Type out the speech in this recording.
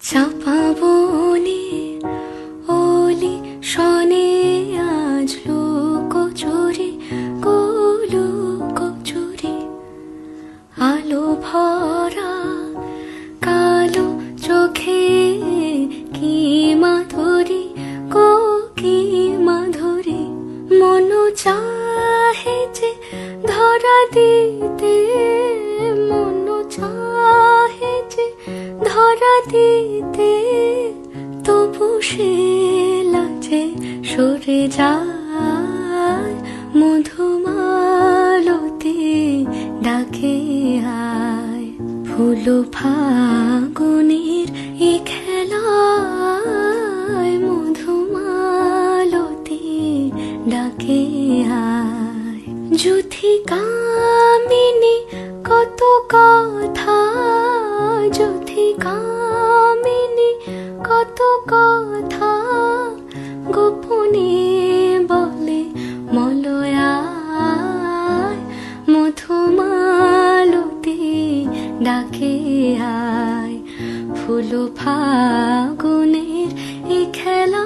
চাপা বনে ওলি শনে আজ লুকোচুরি লুকোচুরি আলো ভরা কালো চোখে কি মাধুরী কি মাধুরী মন চাহে যে ধরা দিতে মন চাহে যে ধরা দিতে তবু সে লাজে সরে যায় মধুমালতি ডাকে আয় ফুল ফাগুনের এ খেলায় মধুমালতি ডাকে আয় যুথি কামিনী কত কথা যুথি কামিনী কত কথা গোপনে বলে মলয়ায় মধুমালতি ডাকে আয় ফুল ফাগুনের এ খেলা